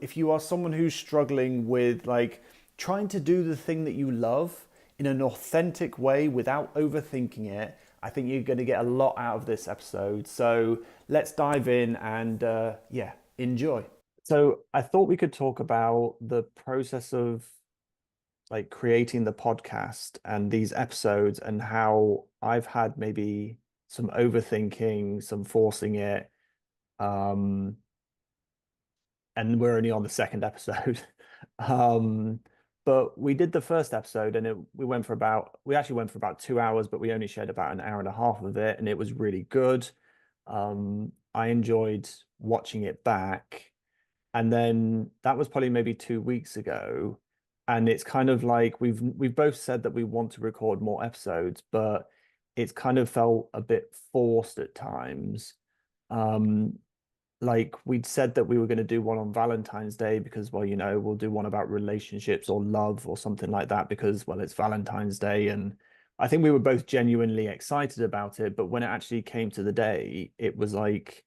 if you are someone who's struggling with like trying to do the thing that you love in an authentic way without overthinking it, I think you're going to get a lot out of this episode. So let's dive in and yeah, enjoy. So I thought we could talk about the process of like creating the podcast and these episodes and how I've had maybe some overthinking, some forcing it. Um, and we're only on the second episode. Um, but we did the first episode and we actually went for about 2 hours, but we only shared about an hour and a half of it, and it was really good. I enjoyed watching it back. And then that was probably maybe 2 weeks ago. And it's kind of like we've both said that we want to record more episodes, but it's kind of felt a bit forced at times. Um, like we'd said that we were going to do one on Valentine's Day because, well, we'll do one about relationships or love or something like that because, well, it's Valentine's Day. And I think we were both genuinely excited about it. But when it actually came to the day, it was like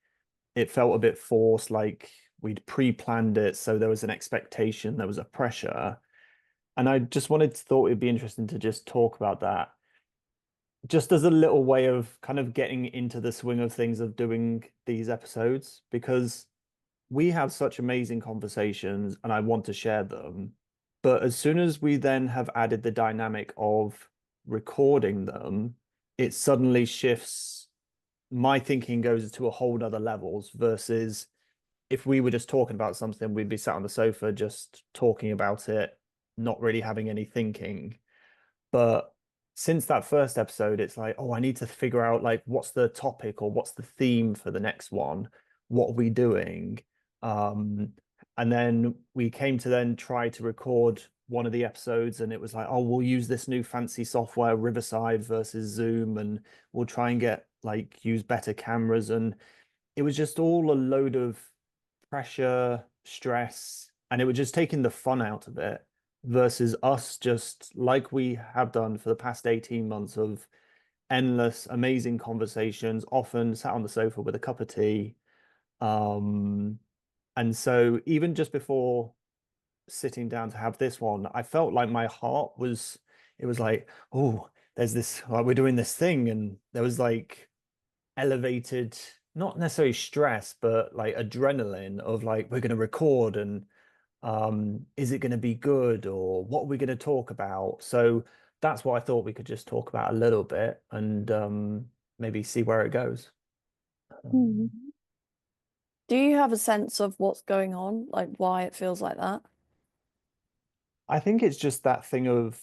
it felt a bit forced, like we'd pre-planned it. So there was an expectation, there was a pressure. And I just thought it'd be interesting to just talk about that just as a little way of kind of getting into the swing of things of doing these episodes because we have such amazing conversations and I want to share them. But as soon as we then have added the dynamic of recording them, it suddenly shifts. My thinking goes to a whole nother levels versus if we were just talking about something, we'd be sat on the sofa just talking about it, not really having any thinking. But since that first episode, it's like, oh, I need to figure out like what's the topic or what's the theme for the next one? What are we doing? Um, and then we came to then try to record one of the episodes, and it was like, oh, we'll use this new fancy software, Riverside versus Zoom, and we'll try and get like use better cameras. And it was just all a load of pressure, stress, and it was just taking the fun out of it versus us just like we have done for the past 18 months of endless, amazing conversations, often sat on the sofa with a cup of tea. Um, and so even just before sitting down to have this one, I felt like my heart was, it was like, oh, there's this, like we're doing this thing. And there was like elevated, not necessarily stress, but like adrenaline of like, we're going to record and is it going to be good or what are we going to talk about? So that's what I thought we could just talk about a little bit and maybe see where it goes. Hmm. Um, Do you have a sense of what's going on, like why it feels like that? I think it's just that thing of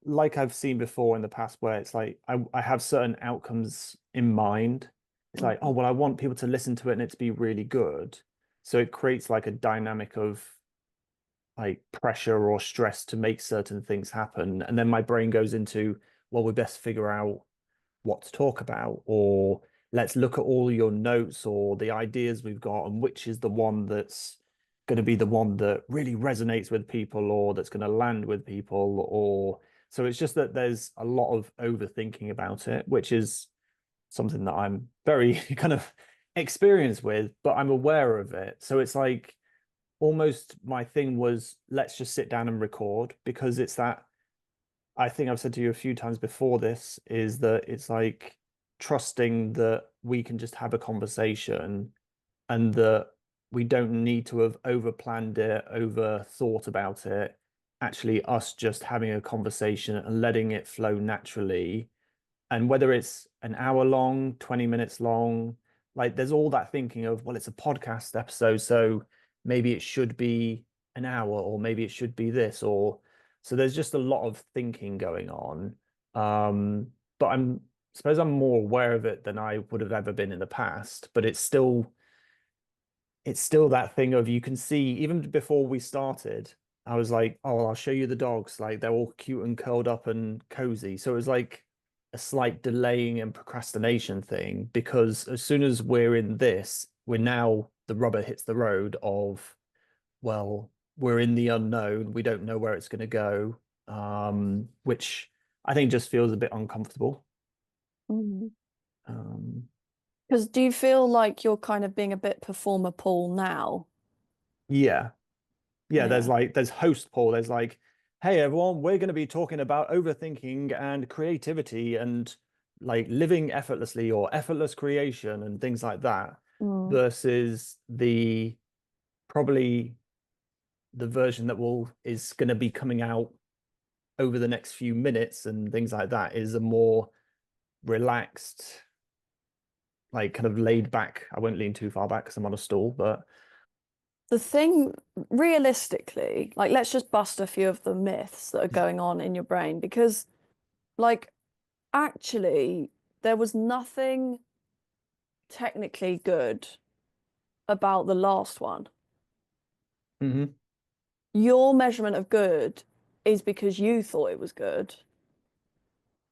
like I've seen before in the past where it's like I have certain outcomes in mind. It's like, oh, Mhm. well, I want people to listen to it and it to be really good. So it creates like a dynamic of like pressure or stress to make certain things happen. And then my brain goes into, well, we best figure out what to talk about, or let's look at all your notes or the ideas we've got and which is the one that's going to be the one that really resonates with people or that's going to land with people. Or so it's just that there's a lot of overthinking about it, which is something that I'm very kind of experienced with, but I'm aware of it. So it's like almost my thing was let's just sit down and record because it's that I think I've said to you a few times before this is that it's like trusting that we can just have a conversation and that we don't need to have over planned it, over thought about it. Actually, us just having a conversation and letting it flow naturally. And whether it's an hour long, 20 minutes long, like there's all that thinking of, well, it's a podcast episode, so maybe it should be an hour, or maybe it should be this, or so there's just a lot of thinking going on. But suppose I'm more aware of it than I would have ever been in the past, but it's still that thing of you can see even before we started, I was like, oh, I'll show you the dogs. Like they're all cute and curled up and cozy. So it was like a slight delaying and procrastination thing because as soon as we're in this, we're now the rubber hits the road of, well, we're in the unknown. We don't know where it's going to go, which I think just feels a bit uncomfortable. Mhm. Um, Because do you feel like you're kind of being a bit performer Paul now? Yeah. Yeah, Yeah. there's host Paul. There's like, hey everyone, we're going to be talking about overthinking and creativity and like living effortlessly or effortless creation and things like that, Mm. versus the probably the version that will is going to be coming out over the next few minutes and things like that is a more relaxed, like kind of laid back. I won't lean too far back because I'm on a stool, but The thing, realistically, like, let's just bust a few of the myths that are going on in your brain because, like, actually, there was nothing technically good about the last one. Mhm. Your measurement of good is because you thought it was good.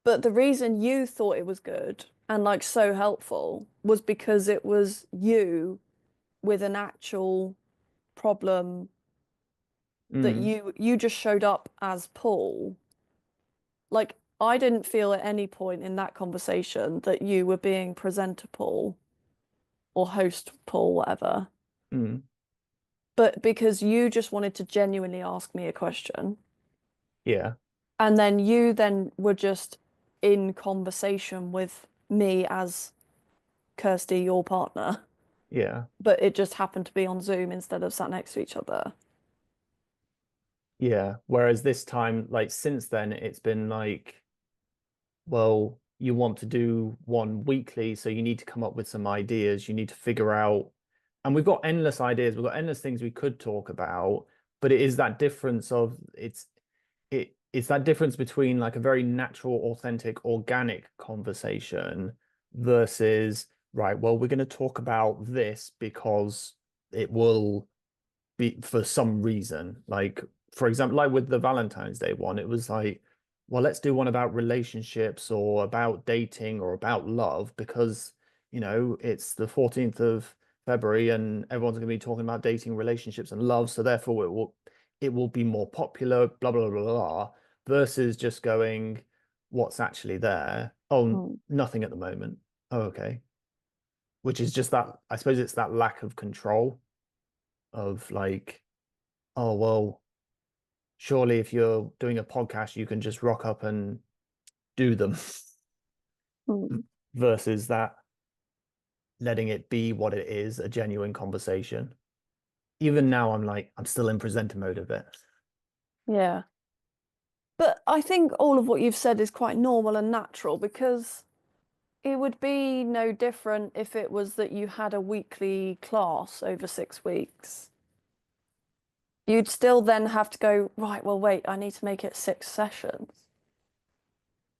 But the reason you thought it was good and like so helpful was because it was you with an actual problem that Mm. you just showed up as Paul. Like I didn't feel at any point in that conversation that you were being presenter Paul or host Paul, whatever. Mm. But because you just wanted to genuinely ask me a question, Yeah. and then you then were just in conversation with me as Kirsty, your partner, Yeah. but it just happened to be on Zoom instead of sat next to each other. Yeah. Whereas this time, like since then, it's been like, well, you want to do one weekly, so you need to come up with some ideas. You need to figure out, and we've got endless ideas. We've got endless things we could talk about, but it is that difference of it's that difference between like a very natural, authentic, organic conversation versus, right, well, we're going to talk about this because it will be for some reason. Like, for example, like with the Valentine's Day one, it was like, well, let's do one about relationships or about dating or about love because, it's the 14th of February and everyone's going to be talking about dating, relationships, and love. So therefore it will be more popular, blah, blah, blah, blah, versus just going, what's actually there? Oh, Mm. nothing at the moment. Oh, okay. Which is just that, I suppose it's that lack of control of like, oh, well, surely if you're doing a podcast, you can just rock up and do them Mm. versus that letting it be what it is, a genuine conversation. Even now, I'm still in presenter mode of it. Yeah. But I think all of what you've said is quite normal and natural because it would be no different if it was that you had a weekly class over 6 weeks. You'd still then have to go, right, well, wait, I need to make it 6 sessions.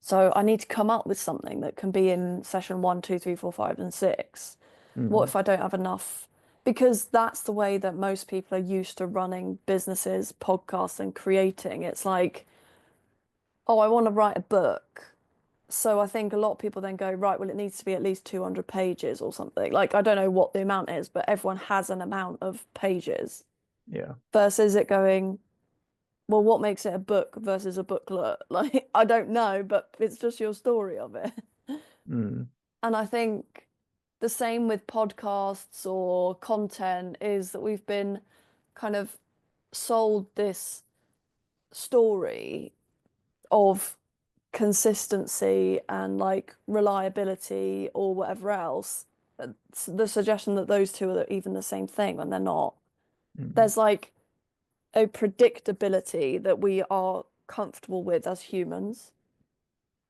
So I need to come up with something that can be in session one, two, three, four, five, and six. What Mm, if I don't have enough? Because that's the way that most people are used to running businesses, podcasts, and creating. It's like, oh, I want to write a book. So I think a lot of people then go, right, well, it needs to be at least 200 pages or something. Like, I don't know what the amount is, but everyone has an amount of pages yeah. versus it going, well, what makes it a book versus a booklet? Like, I don't know, but it's just your story of it. Mm, And I think the same with podcasts or content is that we've been kind of sold this story of consistency and like reliability or whatever else. The suggestion that those two are even the same thing when they're not. mm, There's like a predictability that we are comfortable with as humans.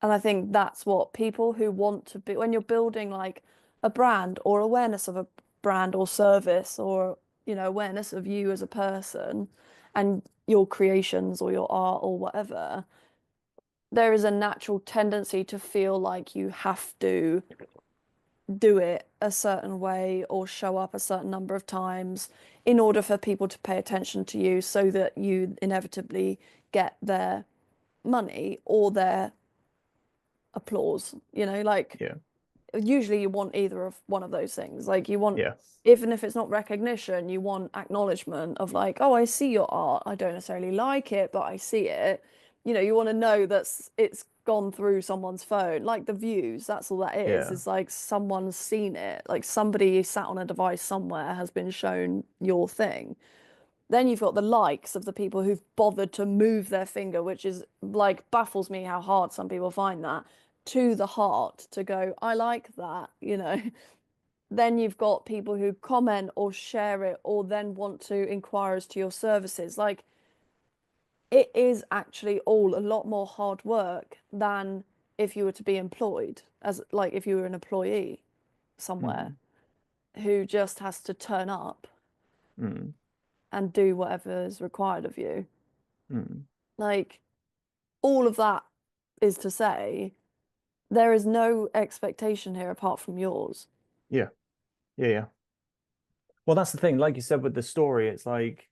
And I think that's what people who want to be, when you're building like a brand or awareness of a brand or service or, awareness of you as a person and your creations or your art or whatever, there is a natural tendency to feel like you have to do it a certain way or show up a certain number of times in order for people to pay attention to you so that you inevitably get their money or their applause. Like yeah. usually you want either of one of those things. Like you want, Yeah. even if it's not recognition, you want acknowledgement of like, oh, I see your art. I don't necessarily like it, but I see it. You want to know that it's gone through someone's phone, like the views, that's all that is. Yeah. It's like someone's seen it. Like somebody sat on a device somewhere has been shown your thing. Then you've got the likes of the people who've bothered to move their finger, which is like baffles me how hard some people find that, to the heart to go, I like that, you know. Then you've got people who comment or share it or then want to inquire as to your services. Like it is actually all a lot more hard work than if you were to be employed, as like if you were an employee somewhere Mm, who just has to turn up mm, and do whatever is required of you. mm. Like all of that is to say there is no expectation here apart from yours. Yeah. Yeah. Yeah. Well, that's the thing. Like you said with the story, it's like,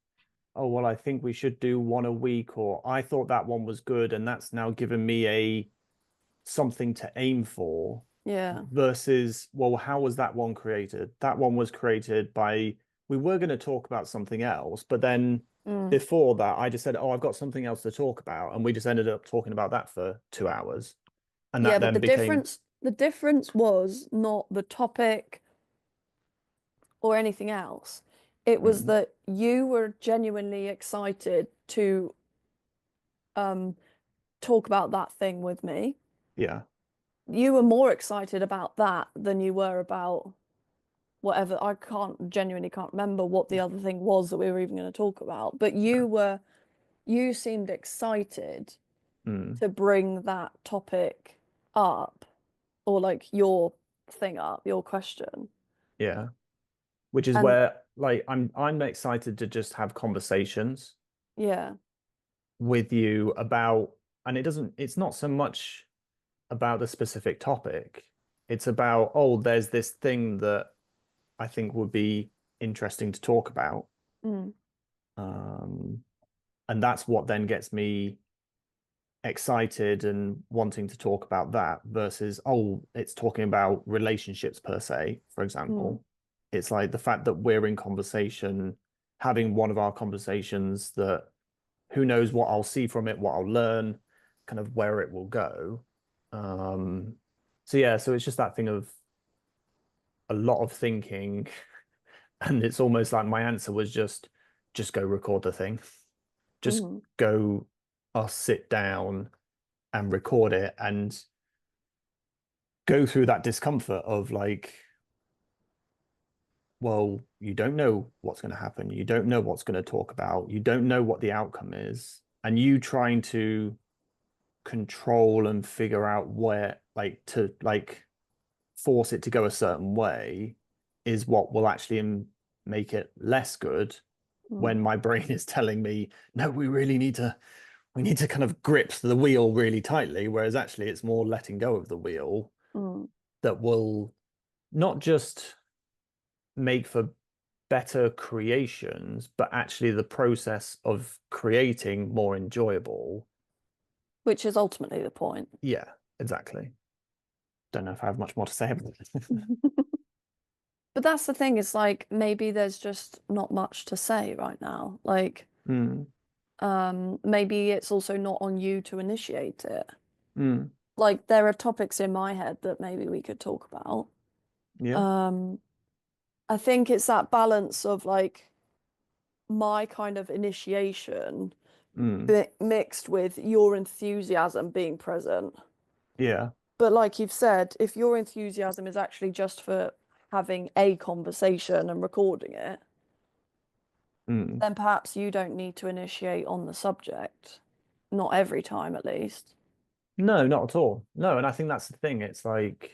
oh, well, I think we should do one a week, or I thought that one was good, and that's now given me a something to aim for. Yeah. Versus, well, how was that one created? That one was created by, we were going to talk about something else, but then Mm. before that, I just said, oh, I've got something else to talk about. And we just ended up talking about that for 2 hours. And Yeah, that but then became, the difference was not the topic or anything else. It was mm, that you were genuinely excited to um talk about that thing with me. yeah, You were more excited about that than you were about whatever. I can't genuinely can't remember what the other thing was that we were even going to talk about, but you seemed excited mm, to bring that topic up or like your thing up, your question. yeah. Which is And where like I'm excited to just have conversations yeah, with you about, and it's not so much about the specific topic. It's about, oh, there's this thing that I think would be interesting to talk about. mm, Um, and that's what then gets me excited and wanting to talk about that versus, oh, it's talking about relationships per se, for mm, example. It's like the fact that we're in conversation, having one of our conversations that who knows what I'll see from it, what I'll learn, kind of where it will go. Um, so yeah, so it's just that thing of a lot of thinking, and it's almost like my answer was just go record the thing, just mm, go, I'll sit down and record it and go through that discomfort of like, well, you don't know what's going to happen, you don't know what's going to talk about, you don't know what the outcome is, and you trying to control and figure out where like to like force it to go a certain way is what will actually make it less good when mm, my brain is telling me no, we need to kind of grip the wheel really tightly, whereas actually it's more letting go of the wheel mm. that will not just make for better creations but actually the process of creating more enjoyable. Which is ultimately the point. Yeah, exactly. Don't know if I have much more to say about it. But that's the thing, it's like maybe there's just not much to say right now. Like, Mm, maybe it's also not on you to initiate it. mm, Like there are topics in my head that maybe we could talk about. yeah. Um, I think it's that balance of like my kind of initiation Mm, mixed with your enthusiasm being present. yeah. But like you've said, if your enthusiasm is actually just for having a conversation and recording it, Mm. then perhaps you don't need to initiate on the subject. Not every time, at least. No, not at all. No, and I think that's the thing. It's like,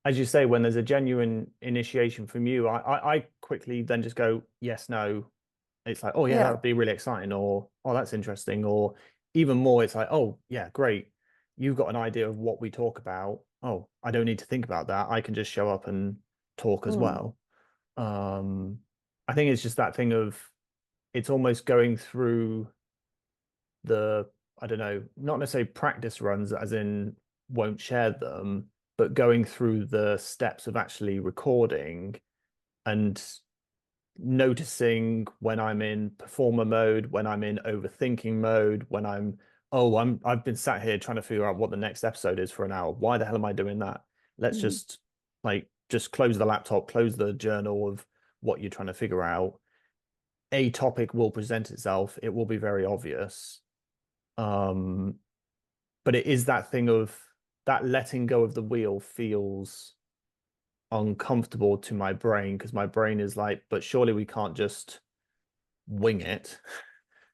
as you say, when there's a genuine initiation from you, I quickly then just go, yes, no. It's like, oh yeah, that Yeah. would be really exciting, or oh, that's interesting, or even more, it's like, oh yeah, great. You've got an idea of what we talk about. Oh, I don't need to think about that. I can just show up and talk as Mm, well. I think it's just that thing of it's almost going through the, I don't know, not necessarily practice runs, as in won't share them, but going through the steps of actually recording and noticing when I'm in performer mode, when I'm in overthinking mode, when I'm oh, I've been sat here trying to figure out what the next episode is for an hour. Why the hell am I doing that? Let's Mm, just close the laptop, close the journal of what you're trying to figure out. A topic will present itself. It will be very obvious. Um, but it is that thing of that letting go of the wheel feels uncomfortable to my brain because my brain is like, but surely we can't just wing it.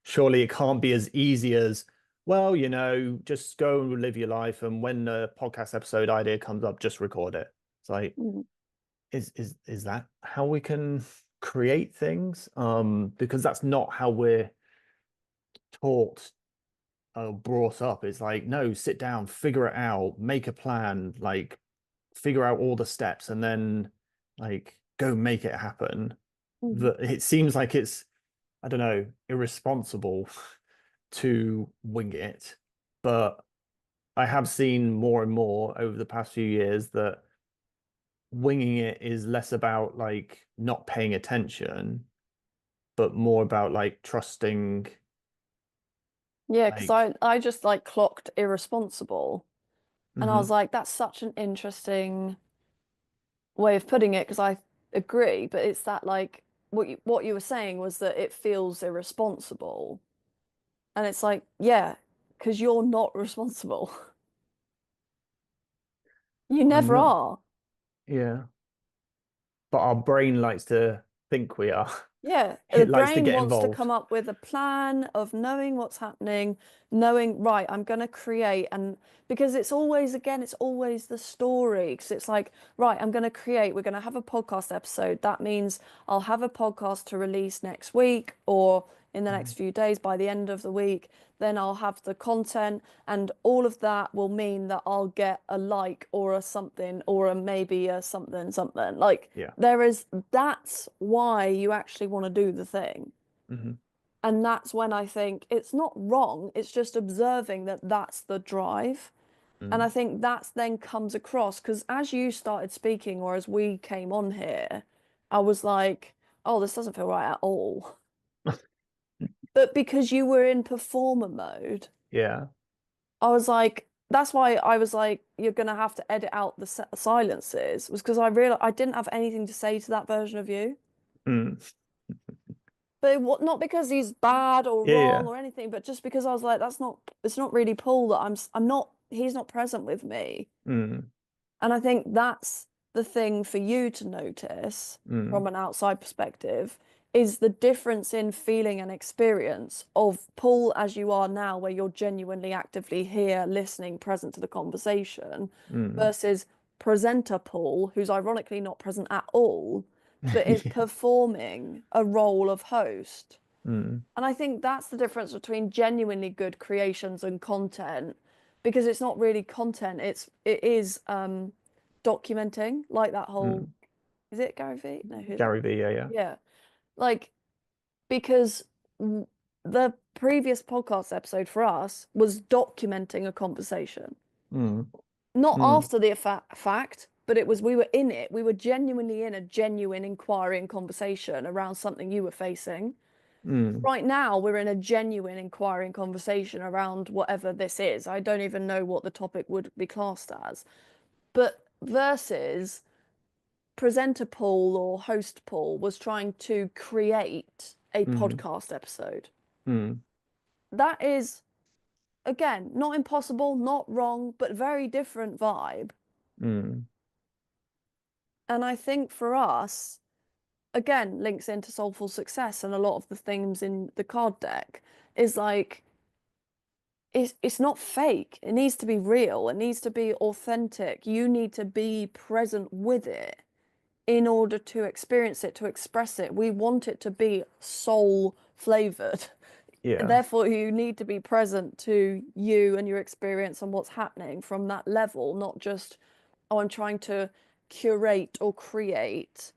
Surely it can't be as easy as, well, just go and live your life. And when the podcast episode idea comes up, just record it. It's like, mm. is that how we can create things? Because that's not how we're taught brought up. It's like, no, sit down, figure it out, make a plan, like figure out all the steps, and then like go make it happen. Mm. That it seems like it's, I don't know, irresponsible to wing it. But I have seen more and more over the past few years that winging it is less about like not paying attention, but more about like trusting, Yeah, because like, I just like clocked irresponsible, and I was hmm like, that's such an interesting way of putting it because I agree, but it's that like what you were saying was that it feels irresponsible. And it's like, yeah, because you're not responsible. You I'm never not, are. yeah. But our brain likes to think we are. Yeah, the It likes to brain get wants to involved. come up with a plan of knowing what's happening, knowing, right, I'm going to create. And because it's always, again, it's always the story. Because it's like, right, I'm going to create, we're going to have a podcast episode. That means I'll have a podcast to release next week or in the next Mhm. few days by the end of the week. Then I'll have the content, and all of that will mean that I'll get a like or a something or a maybe a something, something. Like, Yeah. that's why you actually want to do the thing. hmm And that's when I think it's not wrong, it's just observing that that's the drive. And I mm think that's then comes across because as you started speaking or as we came on here, I was like, oh, this doesn't feel right at all. But because you were in performer mode, Yeah. I was like, that's why I was like, you're gonna have to edit out the silences, was because I realized I didn't have anything to say to that version of you. Mm. But not because he's bad or Yeah. wrong Yeah. or anything, but just because I was like, it's not really Paul that I'm not, he's not present with me. Mm. And I think that's the thing for you to notice from Mm. an outside perspective is the difference in feeling and experience of Paul as you are now, where you're genuinely actively here, listening, present to the conversation, Mm. versus presenter Paul, who's ironically not present at all, but is Yeah. performing a role of host. Mm. And I think that's the difference between genuinely good creations and content, because it's not really content, it is documenting, like that whole, Mm. is it Gary Vee? No, who? Gary V. Yeah. Yeah. Yeah. Like because the previous podcast episode for us was documenting a conversation. Mm. Not Mm. after the fact, but it was we were in it. We were genuinely in a genuine inquiry and conversation around something you were facing. Mm. Right now, we're in a genuine inquiring conversation around whatever this is. I don't even know what the topic would be classed as. But versus presenter Paul or host Paul was trying to create a Mm. podcast episode. Mm. That is, again, not impossible, not wrong, but very different vibe. Mm. And I think for us, again, links into soulful success and a lot of the themes in the card deck is like it's not fake. It needs to be real. It needs to be authentic. You need to be present with it in order to experience it, to express it. We want it to be soul flavored. Yeah. Therefore, you need to be present to you and your experience and what's happening from that level, not just, oh, I'm trying to curate or create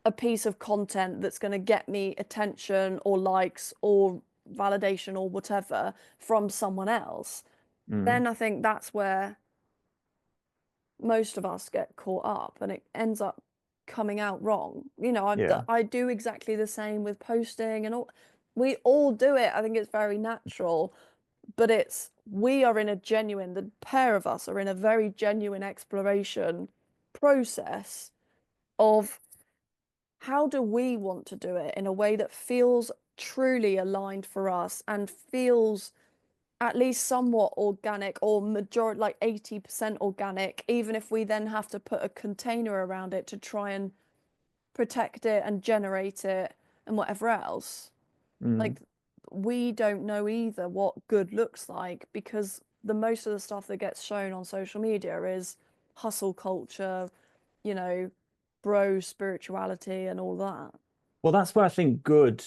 a piece of content that's going to get me attention or likes or validation or whatever from someone else. Mm. Then I think that's where most of us get caught up and it ends up coming out wrong. Yeah. I do exactly the same with posting and all. We all do it. I think it's very natural. but we are in a genuine, the pair of us are in a very genuine exploration process of how do we want to do it in a way that feels truly aligned for us and feels at least somewhat organic or majority like 80% organic, even if we then have to put a container around it to try and protect it and generate it and whatever else. Mm. Like we don't know either what good looks like because the most of the stuff that gets shown on social media is hustle culture, you know, bro spirituality and all that. Well, that's where I think good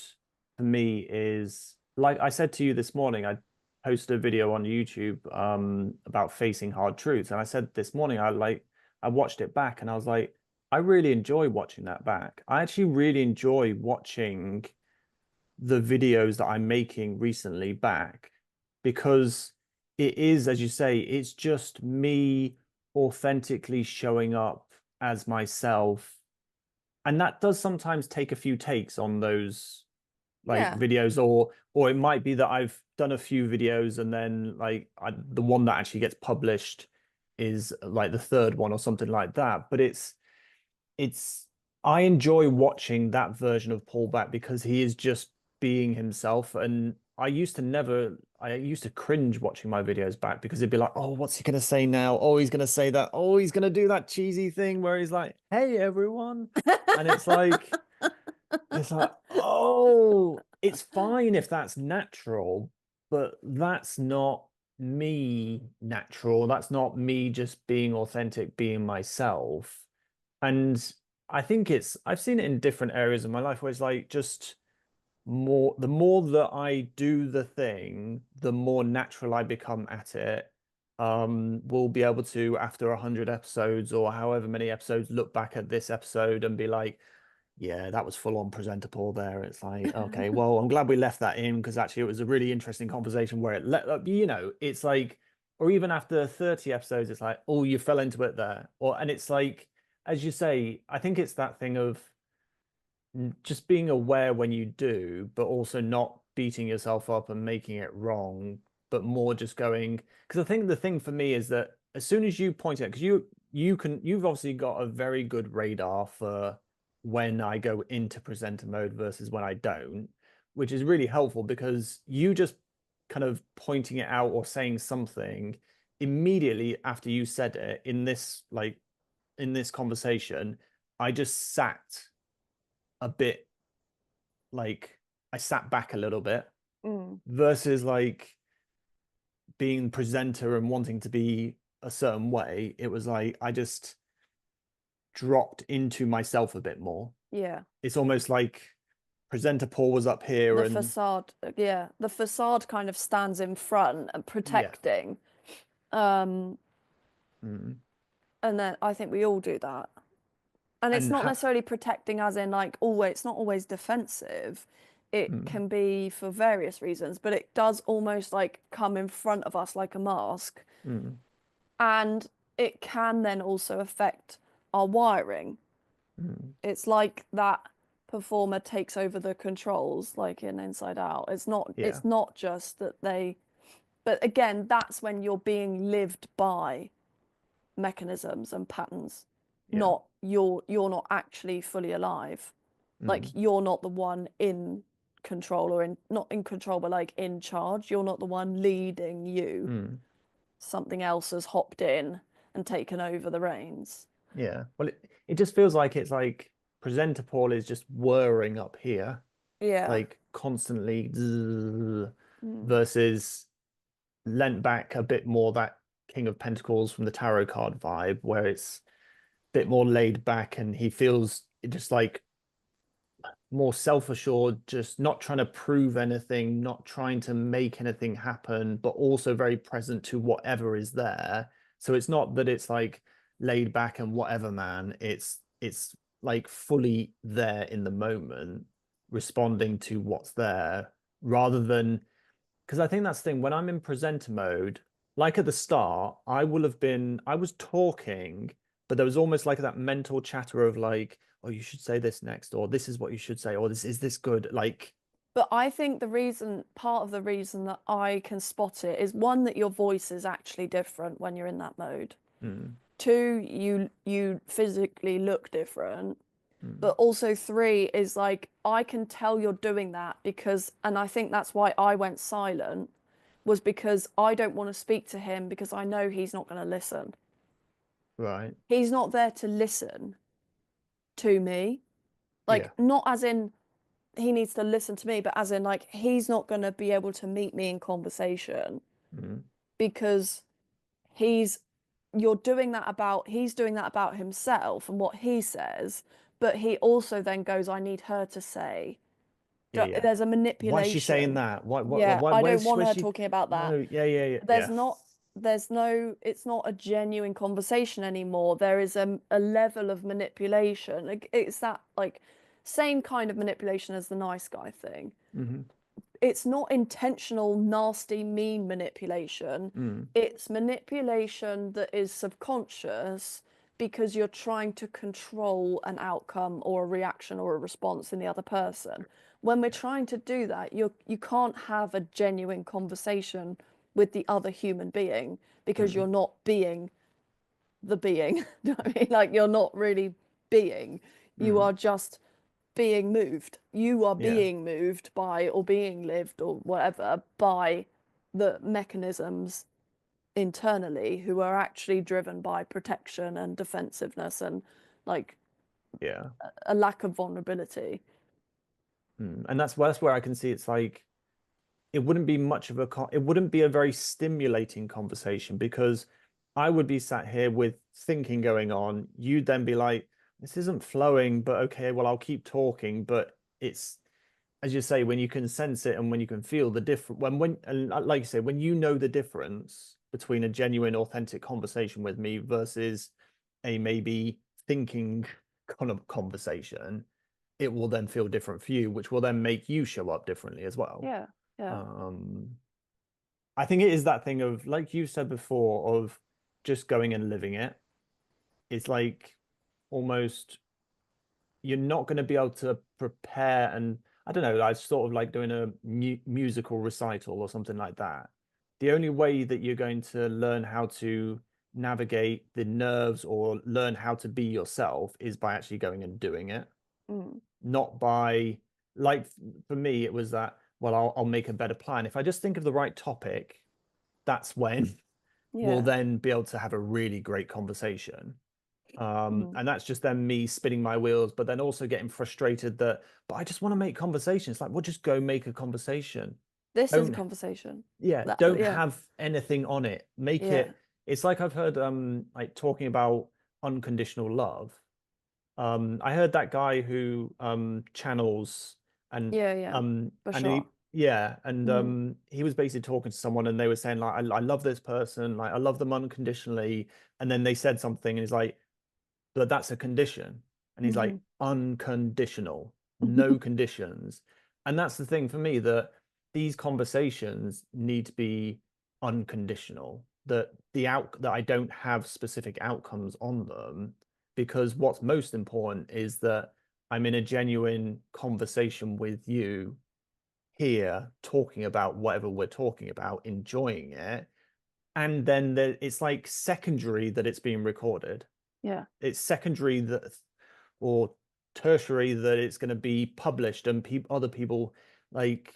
for me is, like I said to you this morning, I posted a video on YouTube about facing hard truths. And I said this morning, I watched it back and I was like, I really enjoy watching that back. I actually really enjoy watching the videos that I'm making recently back because it is, as you say, it's just me authentically showing up as myself. And that does sometimes take a few takes on those like Yeah. videos, or it might be that I've done a few videos and then the one that actually gets published is like the third one or something like that. But it's I enjoy watching that version of Paul back because he is just being himself. And I used to cringe watching my videos back because it'd be like, oh, what's he gonna say now? Oh, he's gonna say that. Oh, he's gonna do that cheesy thing where he's like, hey everyone. And it's like, oh, it's fine if that's natural, but that's not me natural. That's not me just being authentic, being myself. And I've seen it in different areas of my life where it's like just the more that I do the thing, the more natural I become at it. We'll be able to, after 100 episodes or however many episodes, look back at this episode and be like, yeah, that was full on presentable there. It's like, okay, well, I'm glad we left that in because actually it was a really interesting conversation where it's like, or even after 30 episodes, it's like, oh, you fell into it there. And it's like, as you say, I think it's that thing of just being aware when you do, but also not beating yourself up and making it wrong, but more just going. Because I think the thing for me is that as soon as you point it, because you've obviously got a very good radar for when I go into presenter mode versus when I don't, which is really helpful because you just kind of pointing it out or saying something immediately after you said it in this conversation, I just sat a bit like I sat back a little bit Mm, versus like being presenter and wanting to be a certain way. It was like I just dropped into myself a bit more. yeah. It's almost like presenter Paul was up here and Yeah, the facade kind of stands in front and yeah. protecting. Um, Mm. and then I think we all do that. And it's And not necessarily protecting as in like always, it's not always defensive. It mm, can be for various reasons, but it does almost like come in front of us like a mask. mm, And it can then also affect our wiring. mm, It's like that performer takes over the controls, like in Inside Out. yeah, It's not just that but again, that's when you're being lived by mechanisms and patterns, yeah, not you're not actually fully alive. Like mm, you're not the one in control or in not in control, but like in charge. You're not the one leading you. mm, Something else has hopped in and taken over the reins. yeah. Well, it just feels like it's like presenter Paul is just whirring up here, Yeah. like constantly zzz, Mm. versus lent back a bit more that King of Pentacles from the tarot card vibe, where it's a bit more laid back and he feels just like more self-assured, just not trying to prove anything, not trying to make anything happen, but also very present to whatever is there. So it's not that it's like laid back and whatever, man. It's like fully there in the moment, responding to what's there, rather than because I think that's the thing when I'm in presenter mode, like at the start, I was talking, but there was almost like that mental chatter of like, oh, you should say this next, or this is what you should say, or this is this good? Like But I think part of the reason that I can spot it is one, that your voice is actually different when you're in that mode. Mm, Two, you physically look different. mm, But also three is like I can tell you're doing that because, and I think that's why I went silent, was because I don't want to speak to him because I know he's not going to listen. right. He's not there to listen to me. Yeah. Like, not as in he needs to listen to me, but as in like he's not going to be able to meet me in conversation Mm, because he's he's doing that about himself and what he says, but he also then goes, I need her to say. yeah. Yeah. There's a Why is she saying manipulation. that? Yeah, I don't want Where's her she? talking about that. No. Yeah. Yeah. Yeah. There's Yeah. not, it's not a genuine conversation anymore. There is a level of manipulation. It's that like same kind of manipulation as the nice guy thing. Hmm. It's not intentional, nasty, mean manipulation. Mm, It's manipulation that is subconscious because you're trying to control an outcome or a reaction or a response in the other person. When we're trying to do that, you can't have a genuine conversation with the other human being because mm, you're not being the being. Do you know what I mean? Like you're not really being. You mm, are just being moved. You are yeah. being moved by, or being lived, or whatever, by the mechanisms internally who are actually driven by protection and defensiveness and like Yeah. a lack of vulnerability. Mm. And that's where I can see it's like it wouldn't be much of a it wouldn't be a very stimulating conversation because I would be sat here with thinking going on. You'd then be like, this isn't flowing, but okay, well, I'll keep talking. But it's as you say, when you can sense it and when you can feel the different when and like you say, when you know the difference between a genuine, authentic conversation with me versus a maybe thinking kind of conversation, it will then feel different for you, which will then make you show up differently as well. Yeah, yeah. Um, I think it is that thing of, like you said before, of just going and living it. It's like almost you're not going to be able to prepare and I don't know, I sort of like doing a musical recital or something like that. The only way that you're going to learn how to navigate the nerves or learn how to be yourself is by actually going and doing it, Mm, not by like for me it was that well I'll make a better plan. If I just think of the right topic, that's when we'll yeah. then be able to have a really great conversation. Mm. And that's just then me spinning my wheels, but then also getting frustrated that, but I just want to make conversations. Like, we'll just go make a conversation. This is a Don't, conversation. yeah, That, don't yeah, have anything on it. Make yeah, it, it's like I've heard like talking about unconditional love. I heard that guy who channels and yeah, yeah. For sure. yeah, and Mm, he was basically talking to someone and they were saying like I love this person, like I love them unconditionally, and then they said something and he's like, but that's a condition. And he's like, hmm unconditional, no conditions. And that's the thing for me that these conversations need to be unconditional, that that I don't have specific outcomes on them, because what's most important is that I'm in a genuine conversation with you here, talking about whatever we're talking about, enjoying it. And then it's like secondary that it's being recorded. Yeah. It's secondary that or tertiary that it's going to be published and other people like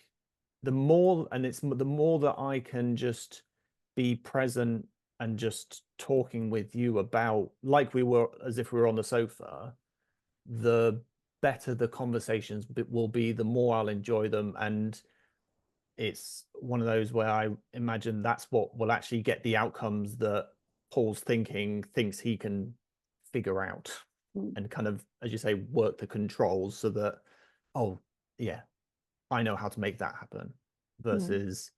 the more and it's the more that I can just be present and just talking with you about like we were as if we were on the sofa, the better the conversations will be, the more I'll enjoy them. And it's one of those where I imagine that's what will actually get the outcomes that Paul's thinks he can figure out Mm, and kind of, as you say, work the controls so that, oh, yeah, I know how to make that happen. mm, Versus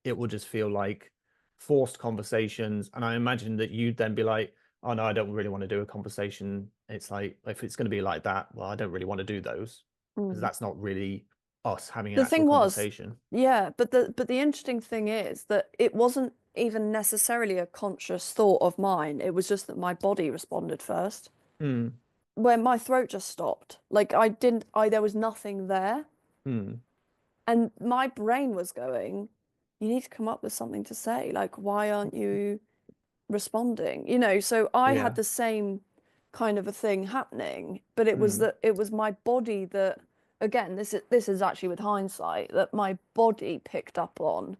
it will just feel like forced conversations. And I imagine that you'd then be like, oh, no, I don't really want to do a conversation. It's like, if it's going to be like that, well, I don't really want to do those because mm. that's not really us having an The actual thing was, conversation. yeah, but the interesting thing is that it wasn't even necessarily a conscious thought of mine. It was just that my body responded first. Mm, Where my throat just stopped. Like I didn't I there was nothing there. mm, And my brain was going, you need to come up with something to say. Like, why aren't you responding? So I had Yeah. the same kind of a thing happening, but it was Mm. that it was my body that, again, this is actually with hindsight, that my body picked up on,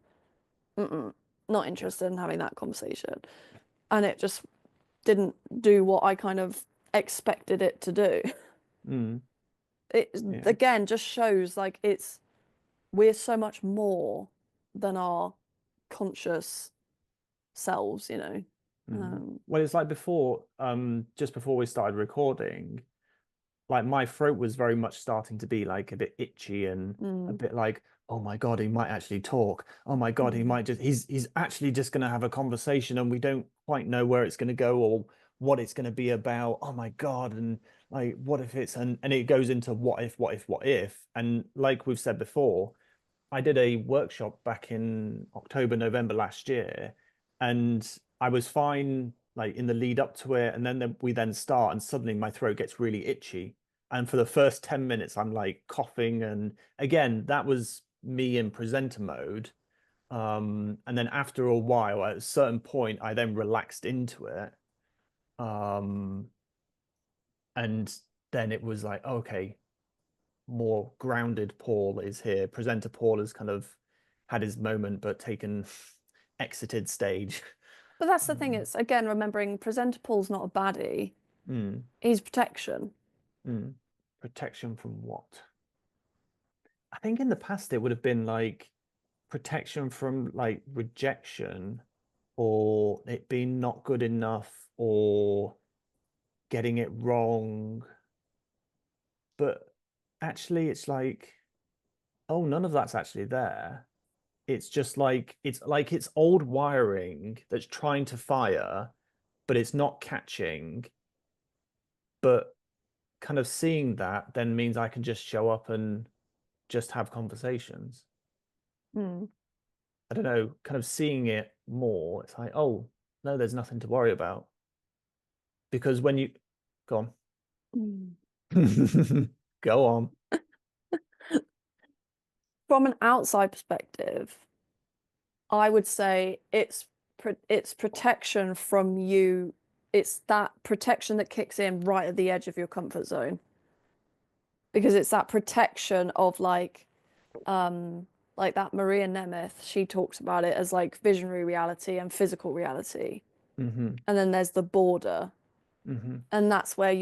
mm-mm, not Yeah. interested in having that conversation. And it just didn't do what I kind of expected it to do. Mm. It Yeah. again just shows like we're so much more than our conscious selves. Mm. Um, Well, it's like before, just before we started recording, like my throat was very much starting to be like a bit itchy and a mm, bit like, oh my God, he might actually talk. Oh my God, he mm. might just he's actually just gonna have a conversation and we don't quite know where it's gonna go or what it's gonna be about. Oh my God. And like what if it's and it goes into what if, what if, what if. And like we've said before, I did a workshop back in October, November last year, and I was fine like in the lead up to it, and then we then start, and suddenly my throat gets really itchy, and for the first 10 minutes, I'm like coughing, and again, that was me in presenter mode. And then after a while, at a certain point, I then relaxed into it, um, and then it was like, okay, more grounded Paul is here. Presenter Paul has kind of had his moment, but taken exited stage. But that's the thing, Um, it's again remembering presenter Paul's not a baddie. mm, He's protection. mm. Protection from what? I think in the past it would have been like protection from like rejection or it being not good enough or getting it wrong. But actually, it's like, oh, none of that's actually there. It's just like it's old wiring that's trying to fire, but it's not catching. But kind of seeing that then means I can just show up and just have conversations. Mm. I don't know, kind of seeing it more, it's like, oh, no, there's nothing to worry about. Because when you go Mm. on, go on. From an outside perspective, I would say it's protection from you. It's that protection that kicks in right at the edge of your comfort zone because it's that protection of like that Maria Nemeth, she talks about it as like visionary reality and physical reality. Hmm. And then there's the border. Hmm. And that's where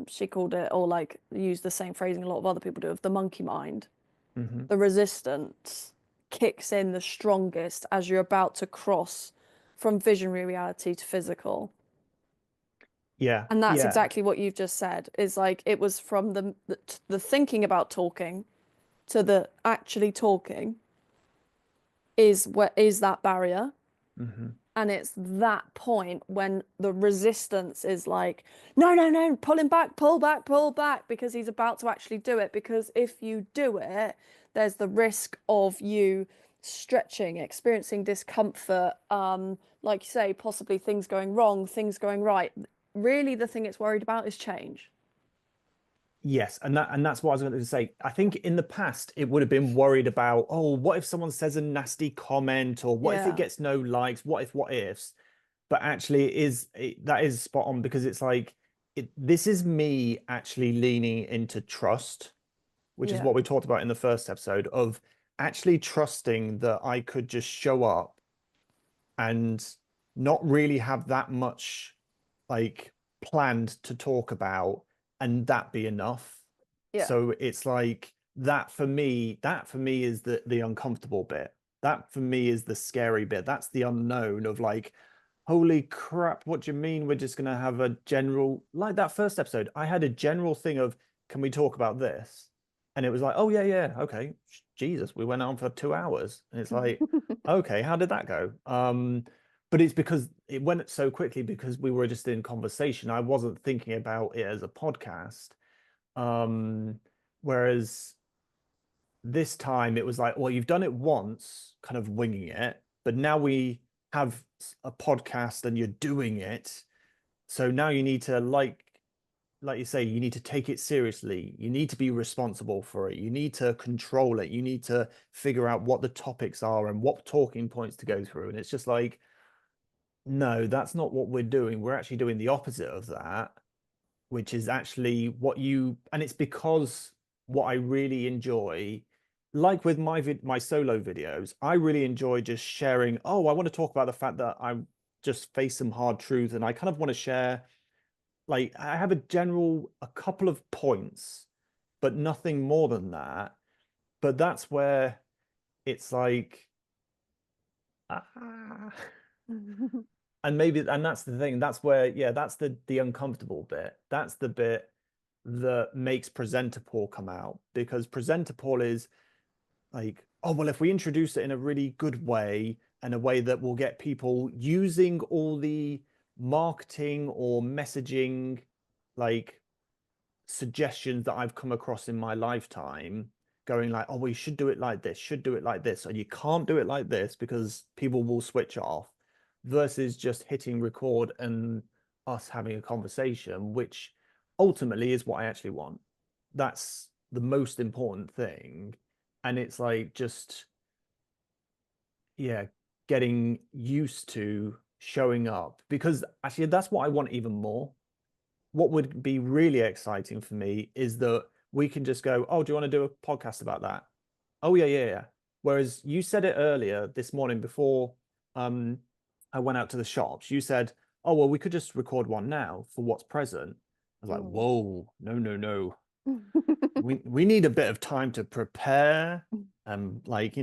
she called it, or like used the same phrasing a lot of other people do, of the monkey mind. Hmm. The resistance kicks in the strongest as you're about to cross from visionary reality to physical. Yeah, And that's yeah. exactly what you've just said, is like it was from the thinking about talking to the actually talking is that barrier. Hmm. And it's that point when the resistance is like, no, no, no, pull him back, pull back, pull back, because he's about to actually do it. Because if you do it, there's the risk of you stretching, experiencing discomfort, like you say, possibly things going wrong, things going right. Really, the thing it's worried about is change. Yes, and that's what I was going to say. I think in the past it would have been worried about, oh, what if someone says a nasty comment, or what if it Yeah, gets no likes? What if, what ifs? But actually, that is spot on because it's like this is me actually leaning into trust, which is yeah, what we talked about in the first episode of actually trusting that I could just show up and not really have that much like planned to talk about and that be enough. yeah, So it's like that for me is the uncomfortable bit. That for me is the scary bit. That's the unknown of like, holy crap, what do you mean we're just gonna have a general like that first episode? I had a general thing of can we talk about this? And it was like, oh yeah, yeah, okay. Jesus, we went on for 2 hours. And it's like, okay, how did that go? But it's because it went so quickly because we were just in conversation. I wasn't thinking about it as a podcast. Um, Whereas this time it was like, well, you've done it once, kind of winging it, but now we have a podcast and you're doing it. So now you need to like like you say, you need to take it seriously. You need to be responsible for it. You need to control it. You need to figure out what the topics are and what talking points to go through. And it's just like, no, that's not what we're doing. We're actually doing the opposite of that, which is actually what you, and it's because what I really enjoy, like with my solo videos, I really enjoy just sharing, oh, I want to talk about the fact that I just face some hard truths and I kind of want to share, like I have a couple of points, but nothing more than that. But that's where it's like, ah. And maybe, and that's the thing, that's where, yeah, that's the uncomfortable bit. That's the bit that makes presenter Paul come out, because presenter Paul is like, oh, well, if we introduce it in a really good way and a way that will get people using all the marketing or messaging, like suggestions that I've come across in my lifetime, going like, oh, we should do it like this, should do it like this, and you can't do it like this because people will switch off, versus just hitting record and us having a conversation, which ultimately is what I actually want. That's the most important thing. And it's like just, yeah, getting used to showing up, because actually that's what I want even more. What would be really exciting for me is that we can just go, oh, do you want to do a podcast about that? Oh, yeah, yeah, yeah. Whereas you said it earlier this morning before um, I went out to the shops, you said, oh, well, we could just record one now for what's present. I was like, Mm. whoa, no, no, no. We need a bit of time to prepare and like,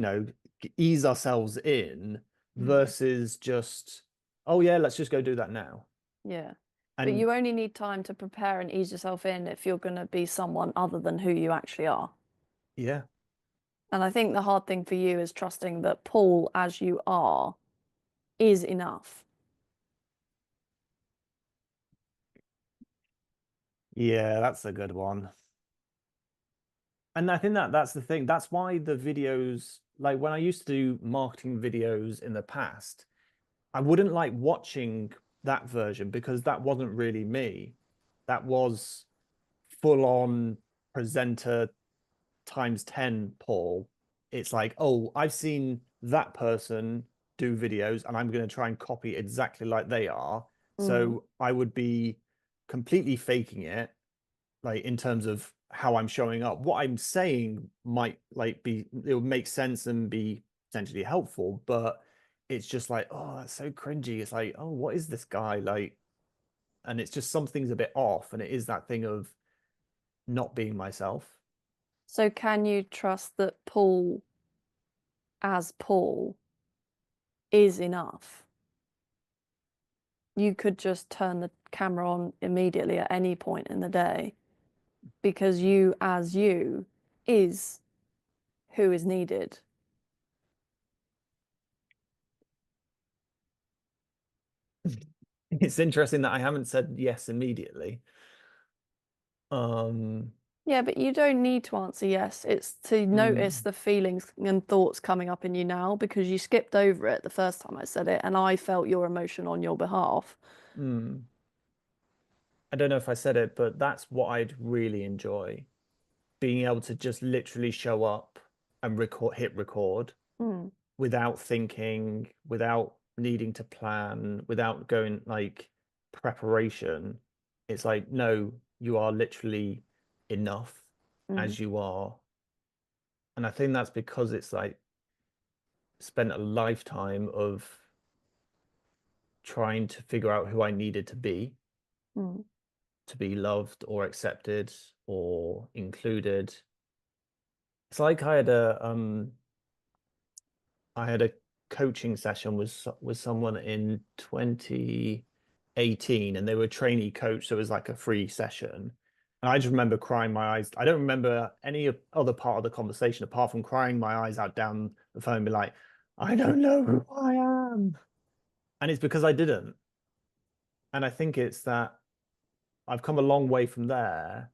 ease ourselves in, Mm. versus just, oh yeah, let's just go do that now. Yeah. But And you only need time to prepare and ease yourself in if you're going to be someone other than who you actually are. yeah. And I think the hard thing for you is trusting that Paul, as you are, is enough. Yeah, that's a good one. And I think that's the thing. That's why the videos, like when I used to do marketing videos in the past, I wouldn't like watching that version because that wasn't really me. That was full on presenter times 10 Paul. It's like, oh, I've seen that person do videos and I'm going to try and copy exactly like they are. Mm. So I would be completely faking it, like in terms of how I'm showing up. What I'm saying might like be, it would make sense and be potentially helpful, but it's just like, oh, that's so cringy. It's like, oh, what is this guy like? And it's just something's a bit off, and it is that thing of not being myself. So can you trust that Paul, as Paul, is enough? You could just turn the camera on immediately at any point in the day because you, as you, is who is needed. It's interesting that I haven't said yes immediately. Um, Yeah, but you don't need to answer yes. It's to notice mm, the feelings and thoughts coming up in you now because you skipped over it the first time I said it and I felt your emotion on your behalf. mm. I don't know if I said it, but that's what I'd really enjoy. Being able to just literally show up and hit record Mm, without thinking, without needing to plan, without going like preparation. It's like, no, you are literally enough mm, as you are. And I think that's because it's like spent a lifetime of trying to figure out who I needed mm, to be loved or accepted or included. It's like I had a coaching session with someone in 2018, and they were a trainee coach, so it was like a free session. And I just remember crying my eyes. I don't remember any other part of the conversation apart from crying my eyes out down the phone, be like, I don't know who I am. And it's because I didn't. And I think it's that I've come a long way from there.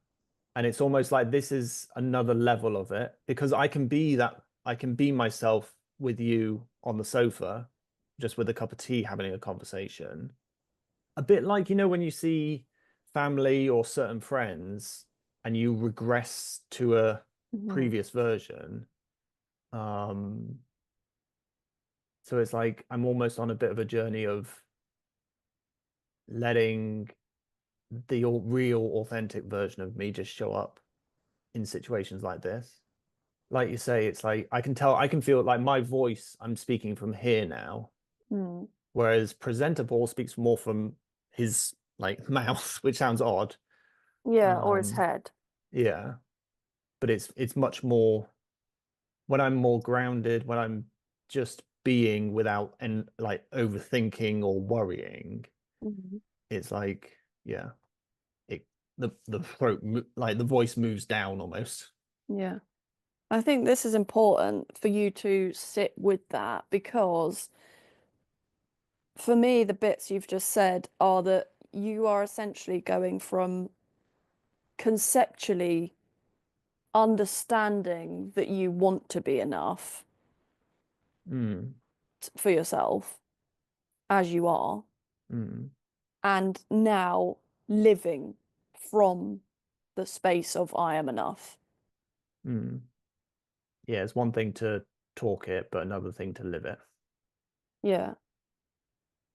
And it's almost like this is another level of it, because I can be myself with you on the sofa, just with a cup of tea, having a conversation. A bit like, when you see family or certain friends and you regress to a Mhm. previous version. Um, so it's like I'm almost on a bit of a journey of letting the real, authentic version of me just show up in situations like this. Like you say, it's like I can tell, I can feel like my voice, I'm speaking from here now, Mm. whereas presenter Paul speaks more from his like mouth, which sounds odd. Yeah, or his Um, head. yeah, but it's much more when I'm more grounded, when I'm just being without and like overthinking or worrying, Mhm. it's like, yeah, it the throat like the voice moves down almost. Yeah. I think this is important for you to sit with that because for me, the bits you've just said are that you are essentially going from conceptually understanding that you want to be enough Mm, for yourself as you are, mm, and now living from the space of I am enough. mm. Yeah, it's one thing to talk it, but another thing to live it. Yeah.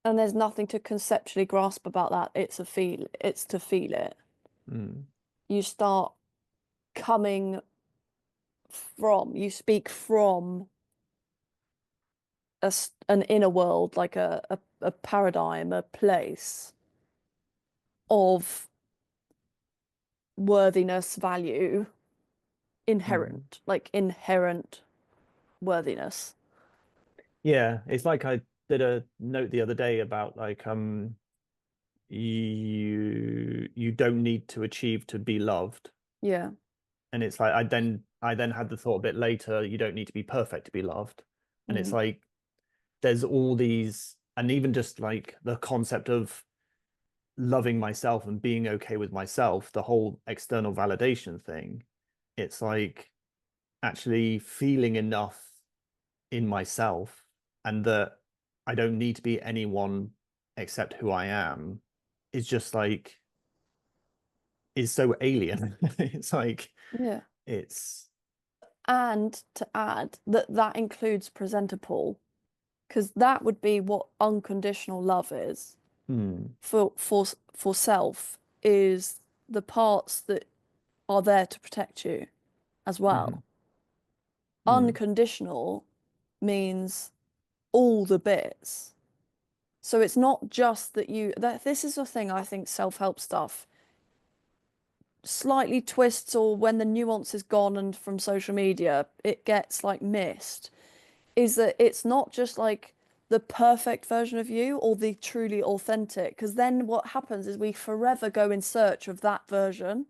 And there's nothing to conceptually grasp about that. It's to feel it. Mm, You start coming you speak from an inner world, like a paradigm, a place of worthiness, value, mm. inherent worthiness. Yeah, it's like I did a note the other day about like you don't need to achieve to be loved. Yeah. And it's like I then had the thought a bit later, you don't need to be perfect to be loved. And it's Mm. like there's all these and even just like the concept of loving myself and being okay with myself, the whole external validation thing, it's like actually feeling enough in myself and that I don't need to be anyone except who I am is just like is so alien. It's like Yeah. it's And to add that that includes presentable, because that would be what unconditional love is hmm, for self, is the parts that are there to protect you as hmm, well. hmm, Unconditional means all the bits. So it's not just that that this is the thing I think self-help stuff slightly twists, or when the nuance is gone and from social media it gets like missed, is that it's not just like the perfect version of you or the truly authentic, because then what happens is we forever go in search of that version,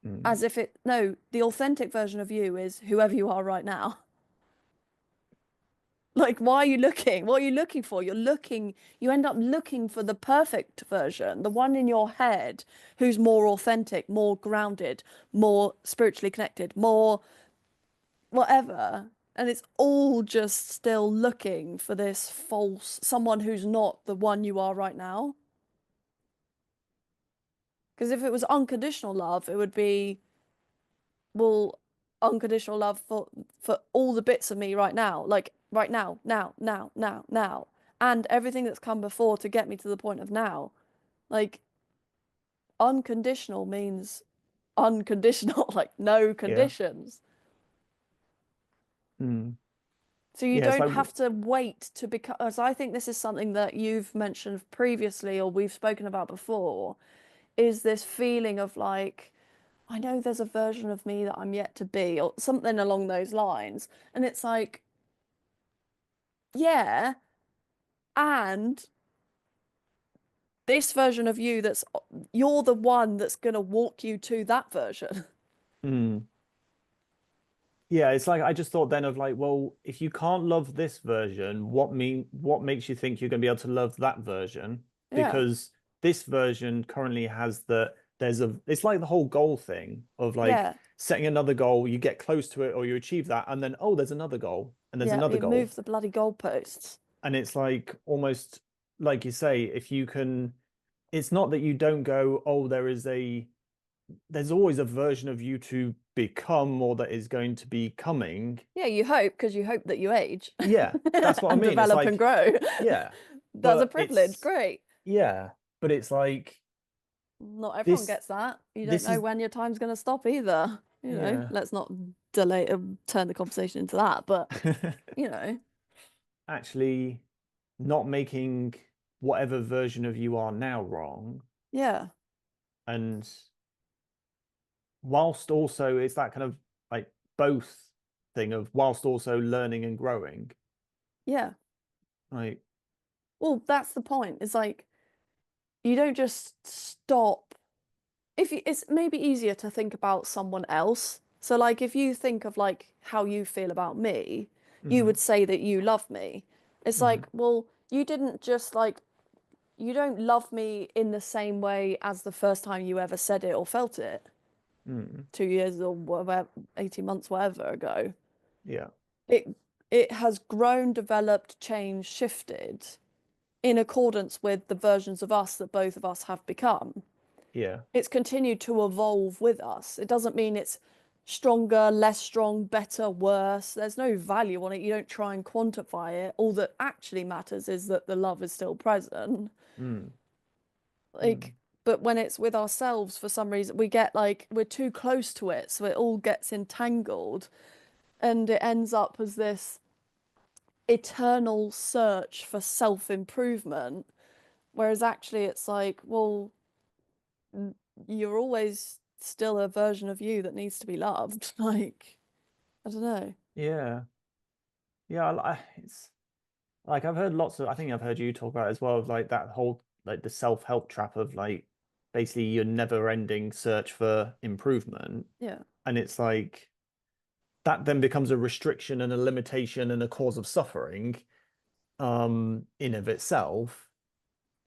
hmm. as if it no, the authentic version of you is whoever you are right now. Like, why are you looking? What are you looking for? You end up looking for the perfect version, the one in your head who's more authentic, more grounded, more spiritually connected, more whatever. And it's all just still looking for this false someone who's not the one you are right now. Because if it was unconditional love, it would be, well, unconditional love for all the bits of me right now, like right now, now, and everything that's come before to get me to the point of now. Like unconditional means unconditional, like no Yeah. conditions. Hmm. So you Yeah, it's don't like have to wait to become, as I think this is something that you've mentioned previously or we've spoken about before, is this feeling of like, I know there's a version of me that I'm yet to be, or something along those lines. And it's like, yeah, and this version of you you're the one that's going to walk you to that version. hmm. Yeah, it's like I just thought then of like, well, if you can't love this version, what makes you think you're going to be able to love that version? Yeah, Because this version currently has it's like the whole goal thing of like yeah, setting another goal, you get close to it or you achieve that, and then oh, there's another goal and there's yeah, another you goal. move the bloody goalposts. And it's like almost like you say, if you can it's not that you don't go, oh, there's always a version of you to become or that is going to be coming. Yeah, you hope because you hope that you age Yeah, that's what I and mean. It's develop and like, grow. yeah, That's a but privilege. Great. yeah, but it's like Not everyone this, gets that. You don't this know is, when your time's going to stop either. yeah. Let's not delay turn the conversation into that, but you know, Actually not making whatever version of you are now wrong. yeah, And whilst also it's that kind of like both thing of whilst also learning and growing. yeah. Like, Well, that's the point. It's like you don't just stop. If you, it's maybe easier to think about someone else. So like if you think of like how you feel about me, you hmm would say that you love me. It's hmm like, well, you didn't just like you don't love me in the same way as the first time you ever said it or felt it mm, 2 years or whatever, 18 months, whatever ago. yeah, It it has grown, developed, changed, shifted in accordance with the versions of us that both of us have become. yeah, It's continued to evolve with us. It doesn't mean it's stronger, less strong, better, worse. There's no value on it. You don't try and quantify it. All that actually matters is that the love is still present. mm, Like, mm, but when it's with ourselves, for some reason, we get like, we're too close to it. So it all gets entangled and it ends up as this eternal search for self-improvement. Whereas actually, it's like, well, you're always still a version of you that needs to be loved. Like, I don't know. yeah, yeah. It's like I've heard lots of. I think I've heard you talk about it as well of like that whole like the self-help trap of like basically your never-ending search for improvement, Yeah. and it's like that then becomes a restriction and a limitation and a cause of suffering in of itself.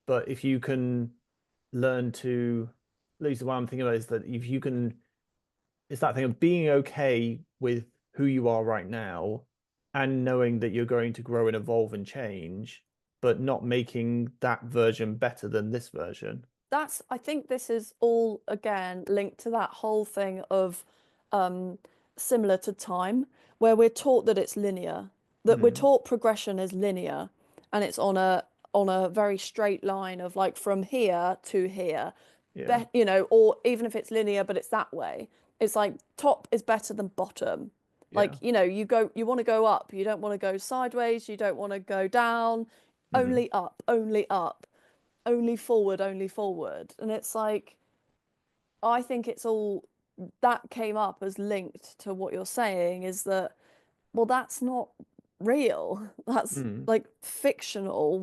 But if you can learn to, at least what I'm thinking about is that if you can, it's that thing of being okay with who you are right now and knowing that you're going to grow and evolve and change, but not making that version better than this version. I think this is all again linked to that whole thing of um, similar to time, where we're taught that it's linear, that we're Mm, taught progression is linear, and it's on a very straight line of like from here to here, yeah. or even if it's linear, but it's that way. It's like top is better than bottom. Yeah. Like, you want to go up, you don't want to go sideways, you don't want to go down, Mm, only up, only forward, only forward. And it's like, I think it's all that came up as linked to what you're saying is that, well, that's not real. That's mm, like fictional.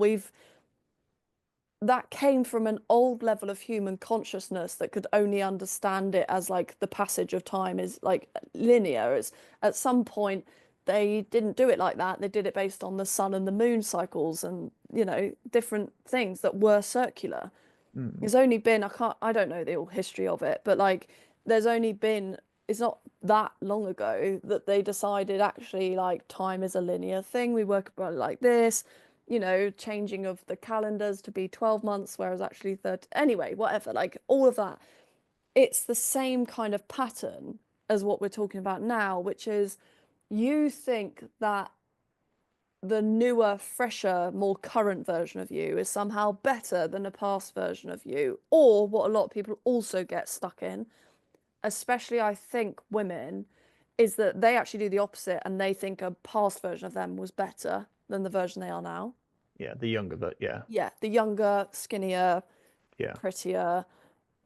That came from an old level of human consciousness that could only understand it as like the passage of time is like linear. It's at some point they didn't do it like that. They did it based on the sun and the moon cycles and, different things that were circular. mm, There's only been, I don't know the whole history of it, but like there's only been, it's not that long ago that they decided actually like time is a linear thing. We work about it like this, changing of the calendars to be 12 months, whereas actually 30, anyway, whatever, like all of that. It's the same kind of pattern as what we're talking about now, which is you think that the newer, fresher, more current version of you is somehow better than a past version of you. Or what a lot of people also get stuck in, especially I think women, is that they actually do the opposite and they think a past version of them was better than the version they are now. yeah. The younger, but yeah. Yeah, the younger, skinnier, Yeah. prettier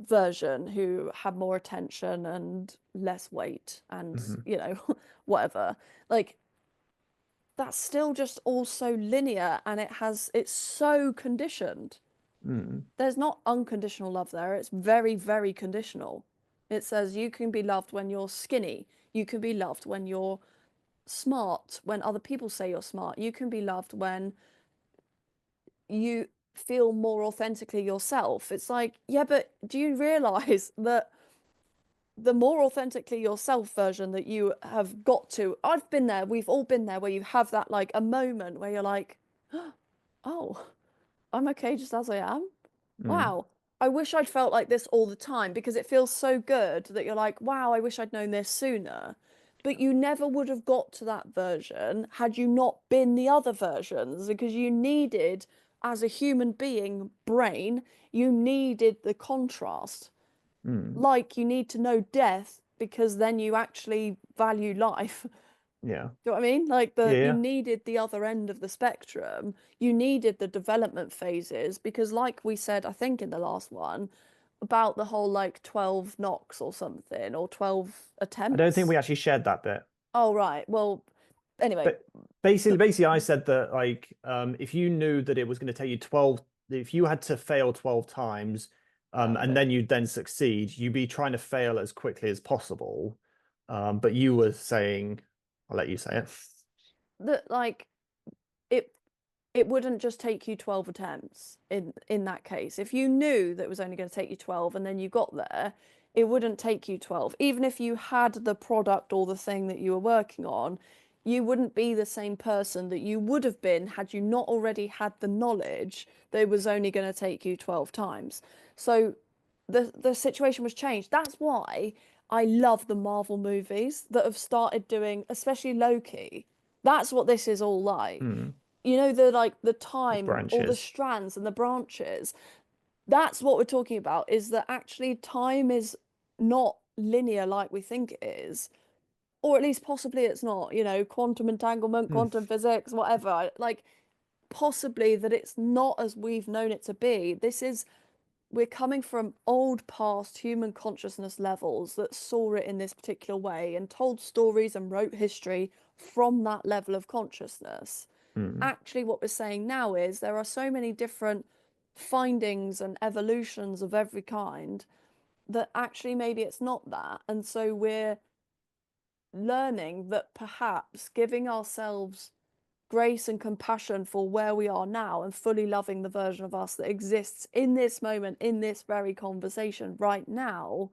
version who had more attention and less weight and, hmm whatever. Like, that's still just also linear and it's so conditioned. Mm, There's not unconditional love there. It's very, very conditional. It says you can be loved when you're skinny. You can be loved when you're smart, when other people say you're smart. You can be loved when you feel more authentically yourself. It's like, yeah, but do you realize that the more authentically yourself version that you have got to, I've been there, we've all been there, where you have that like a moment where you're like, oh, I'm okay just as I am. mm, Wow. I wish I'd felt like this all the time because it feels so good that you're like, wow, I wish I'd known this sooner. But you never would have got to that version had you not been the other versions because you needed, as a human being brain, you needed the contrast. Mm. Like you need to know death because then you actually value life. Yeah. Do you know what I mean? Like Yeah, you yeah. needed the other end of the spectrum. You needed the development phases because, like we said, I think in the last one, about the whole like 12 knocks or something, or 12 I don't think we attempts. actually shared that bit. Oh, right. Well, anyway, But basically, the, basically, I said that like if you knew that it was going to take you 12, if you had to fail 12 times, and okay. then you'd then succeed, you'd be trying to fail as quickly as possible. But you were saying, I'll let you say it. That like it it wouldn't just take you 12 attempts in that case. If you knew that it was only going to take you 12 and then you got there, it wouldn't take you 12. Even if you had the product or the thing that you were working on, you wouldn't be the same person that you would have been had you not already had the knowledge that it was only going to take you 12 times. So the situation was changed. That's why I love the Marvel movies that have started doing, especially Loki. That's what this is all like. Hmm. You know, the like the The time, all the branches. strands and the branches. That's what we're talking about, is that actually time is not linear like we think it is. Or at least possibly it's not, quantum entanglement, Hmm. quantum physics, whatever. Like possibly that it's not as we've known it to be. We're coming from old past human consciousness levels that saw it in this particular way and told stories and wrote history from that level of consciousness. Hmm. Actually, what we're saying now is there are so many different findings and evolutions of every kind that actually maybe it's not that. And so we're learning that perhaps giving ourselves grace and compassion for where we are now and fully loving the version of us that exists in this moment, in this very conversation right now,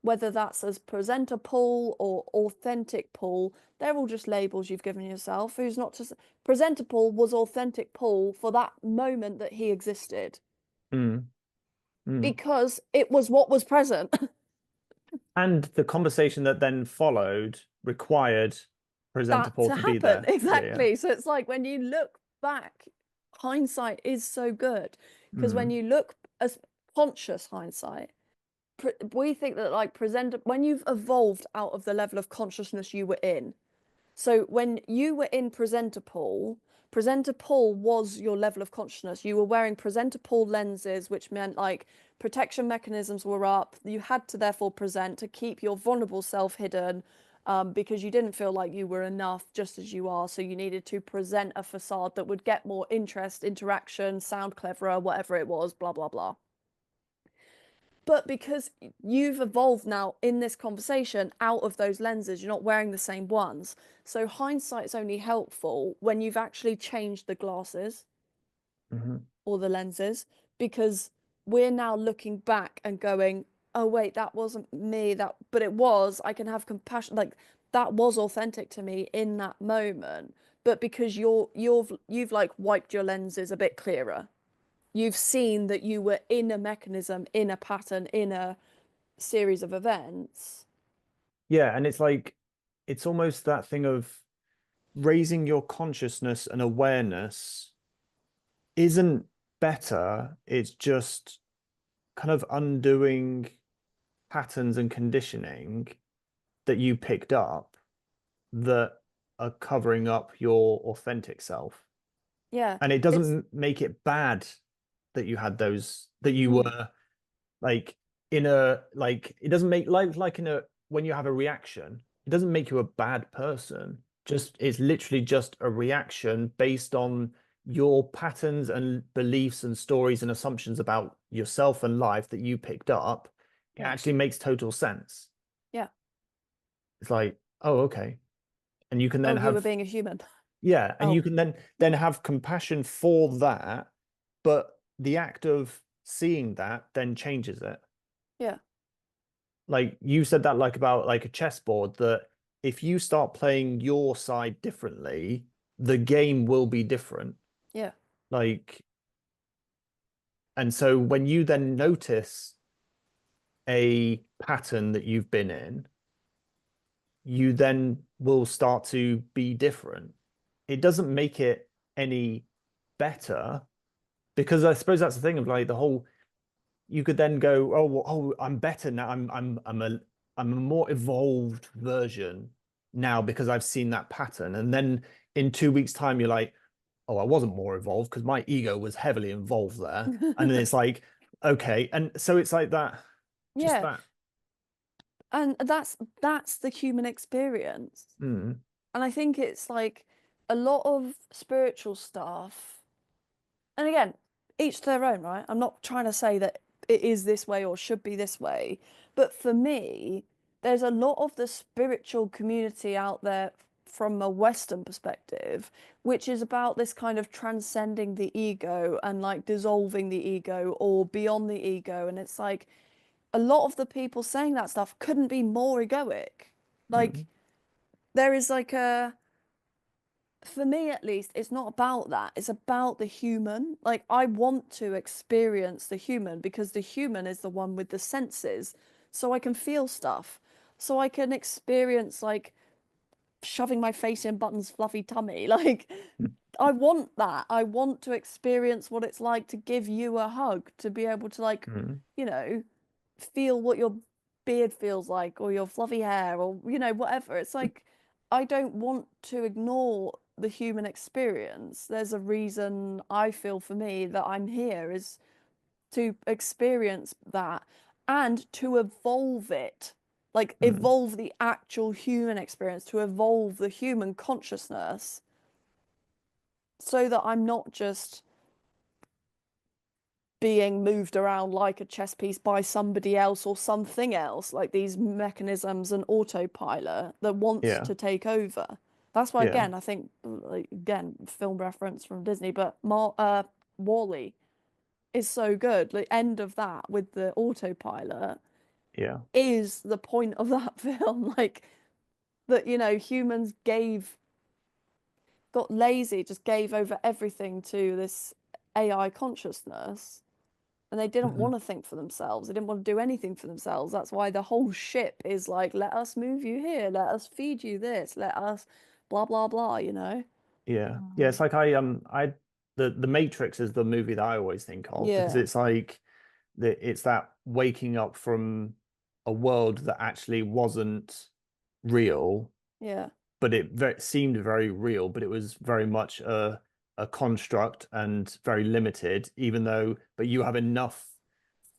whether that's as presenter Paul or authentic Paul, they're all just labels you've given yourself. Who's not to presenter Paul was authentic Paul for that moment that he existed Hmm. Hmm. because it was what was present. And the conversation that then followed required That presentable to to be happen. there. Yeah, yeah. Exactly. So it's like when you look back, hindsight is so good because when Hmm. you look as conscious hindsight, we think that like present when you've evolved out of the level of consciousness you were in. So when you were in presenter Paul was your level of consciousness. You were wearing presenter Paul lenses, which meant like protection mechanisms were up. You had to therefore present to keep your vulnerable self hidden, because you didn't feel like you were enough just as you are. So you needed to present a facade that would get more interest, interaction, sound cleverer, whatever it was, blah, blah, blah. But because you've evolved now in this conversation out of those lenses, you're not wearing the same ones. So hindsight's only helpful when you've actually changed the glasses Hmm. or the lenses, because we're now looking back and going, oh wait, that wasn't me, but it was, I can have compassion, like that was authentic to me in that moment. But because you've like wiped your lenses a bit clearer. You've seen that you were in a mechanism, in a pattern, in a series of events. Yeah, and it's like it's almost that thing of raising your consciousness and awareness isn't better. It's just kind of undoing patterns and conditioning that you picked up that are covering up your authentic self. Yeah, And it it's doesn't make it bad that you had those, that you mm, were like in a, like, it doesn't make like in a, when you have a reaction, it doesn't make you a bad person. Just, it's literally just a reaction based on your patterns and beliefs and stories and assumptions about yourself and life that you picked up. It yeah, actually makes total sense. yeah. It's like, oh, okay. And you can Oh, then you were have, being a human. yeah, and you Oh, can then have compassion for that, but the act of seeing that then changes it. yeah, Like you said that like about like a chessboard, that if you start playing your side differently, the game will be different. yeah. Like And so when you then notice a pattern that you've been in, you then will start to be different. It doesn't make it any better because I suppose that's the thing of like the whole you could then go, oh, well, oh, I'm better now. I'm a more evolved version now because I've seen that pattern. And then in 2 weeks' time, you're like, oh, I wasn't more evolved because my ego was heavily involved there. And then it's like, okay. And so it's like that, just Yeah, that. and that's the human experience. Mm, And I think it's like a lot of spiritual stuff. And again, each to their own, right? I'm not trying to say that it is this way or should be this way. But for me, there's a lot of the spiritual community out there from a Western perspective, which is about this kind of transcending the ego and like dissolving the ego or beyond the ego. And it's like a lot of the people saying that stuff couldn't be more egoic. Like, mm, there is like a for me at least, it's not about that. It's about the human. Like, I want to experience the human because the human is the one with the senses. So I can feel stuff. So I can experience, like, shoving my face in Button's fluffy tummy. Like, mm, I want that. I want to experience what it's like to give you a hug, to be able to, like, mm, you know, feel what your beard feels like or your fluffy hair or, whatever. It's like, I don't want to ignore the human experience. There's a reason I feel for me that I'm here is to experience that and to evolve it. Like, mm, evolve the actual human experience, to evolve the human consciousness so that I'm not just being moved around like a chess piece by somebody else or something else, like these mechanisms and autopilot that wants yeah, to take over. That's why, yeah, again, I think, like, again, film reference from Disney, but Wall-E is so good. The end of that with the autopilot yeah. is the point of that film. Like, that, humans got lazy, just gave over everything to this AI consciousness. And they didn't Mhm. want to think for themselves. They didn't want to do anything for themselves. That's why the whole ship is like, let us move you here, let us feed you this, let us blah blah blah. Yeah. Yeah, it's like I the Matrix is the movie that I always think of because Yeah, it's like it's that waking up from a world that actually wasn't real, yeah. but it seemed very real, but it was very much a construct and very limited, even though but you have enough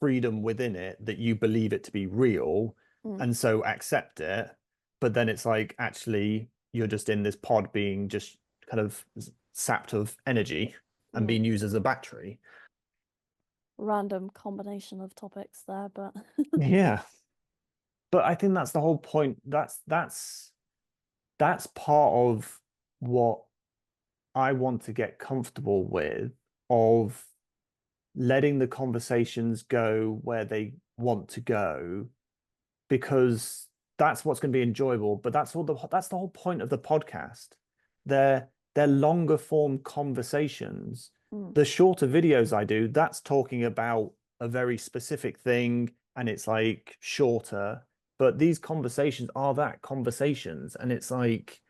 freedom within it that you believe it to be real Mm, and so accept it. But then it's like actually you're just in this pod being just kind of sapped of energy and mm. being used as a battery. Random combination of topics there, but Yeah. But I think that's the whole point. That's part of what I want to get comfortable with of letting the conversations go where they want to go because that's what's going to be enjoyable. But that's the whole point of the podcast. They're longer form conversations. mm, The shorter videos I do, that's talking about a very specific thing and it's like shorter. But these conversations are that conversations. And it's like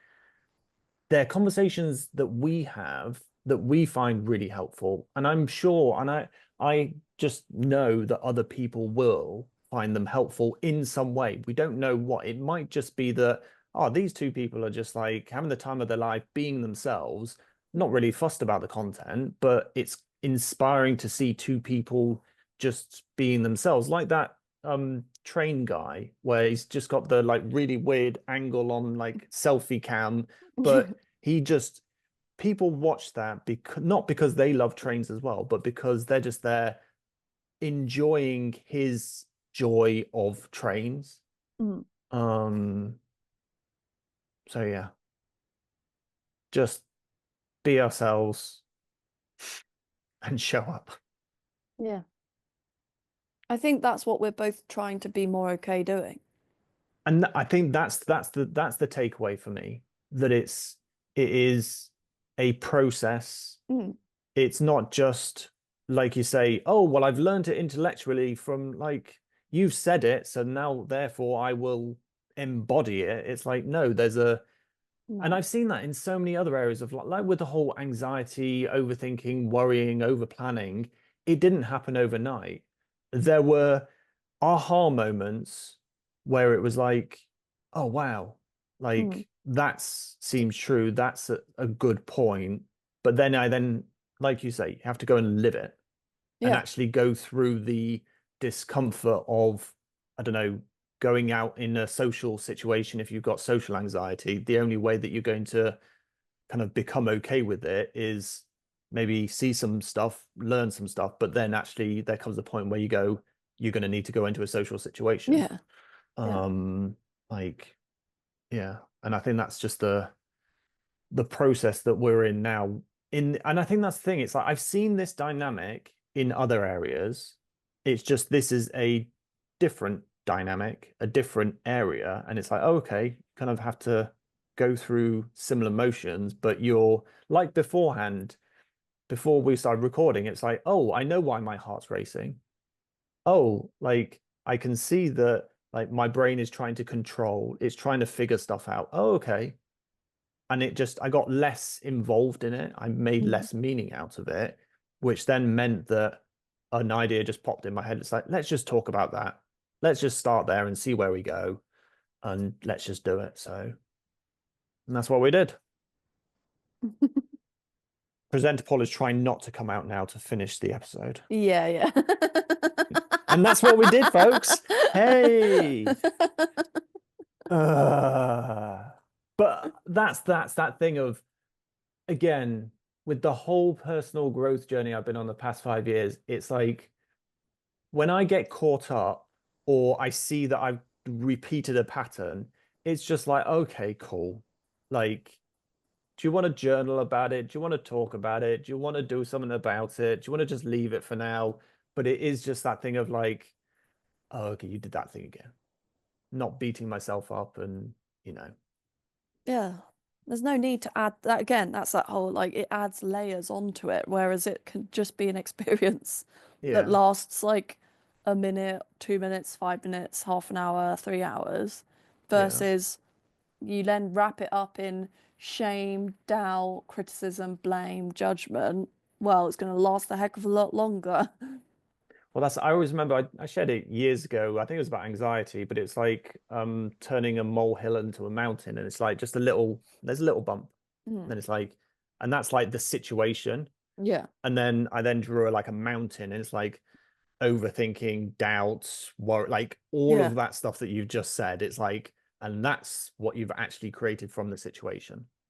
they're conversations that we have that we find really helpful. And I'm sure, and I just know that other people will find them helpful in some way. We don't know what. It might just be that, oh, these two people are just like having the time of their life, being themselves, not mm, really fussed about the content, but it's inspiring to see two people just being themselves, like that train guy where he's just got the like really weird angle on like selfie cam, but he just people watch that because not because they love trains as well, but because they're just there enjoying his joy of trains. mm. Um, so yeah, just be ourselves and show up. Yeah. I think that's what we're both trying to be more okay doing. And I think that's the takeaway for me that it is a process. Mm, It's not just like you say, oh, well, I've learned it intellectually from like you've said it, so now therefore I will embody it. It's like, no, there's a, and No. I've seen that in so many other areas of like with the whole anxiety, overthinking, worrying, over planning, it didn't happen overnight. There were aha moments where it was like, oh wow, Mm. like that's seems true. That's a good point. But then like you say, you have to go and live it and Yeah. actually go through the discomfort of, I don't know, going out in a social situation. If you've got social anxiety, the only way that you're going to kind of become okay with it is maybe see some stuff, learn some stuff, but then actually there comes a point where you go, you're going to need to go into a social situation. Yeah. Yeah. Um, like, yeah. And I think that's just the process that we're in now. And I think that's the thing. It's like I've seen this dynamic in other areas. It's just this is a different dynamic, a different area, and it's like, oh, okay, kind of have to go through similar motions, but you're like beforehand, before we started recording, it's like, oh, I know why my heart's racing. Oh, like I can see that like my brain is trying to control, it's trying to figure stuff out. Oh, okay, and it just I got less involved in it. I made Mm. less meaning out of it, which then meant that an idea just popped in my head. It's like, let's just talk about that. Let's just start there and see where we go, and let's just do it. So, and that's what we did. Presenter Paul is trying not to come out now to finish the episode. Yeah, yeah. And that's what we did, folks. Hey. Uh, but that's that thing of again, with the whole personal growth journey I've been on the past 5 years, it's like when I get caught up or I see that I've repeated a pattern, it's just like, okay, cool. Like, do you want to journal about it? Do you want to talk about it? Do you want to do something about it? Do you want to just leave it for now? But it is just that thing of like, oh, okay, you did that thing again. Not beating myself up and, you know, Yeah. There's no need to add that again. That's that whole like it adds layers onto it, whereas it can just be an experience that yeah. lasts like a minute, 2 minutes, 5 minutes, half an hour, 3 hours, Yeah. versus you then wrap it up in shame, doubt, criticism, blame, judgment. Well, it's going to last a heck of a lot longer. Well, that's I always remember I shared it years ago. I think it was about anxiety, but it's like turning a molehill into a mountain, and it's like just a little there's a little bump, and Mm. then it's like, and that's like the situation. Yeah. And then I then drew like a mountain, and it's like overthinking, doubts, worry, like all Yeah. of that stuff that you've just said. It's like, and that's what you've actually created from the situation.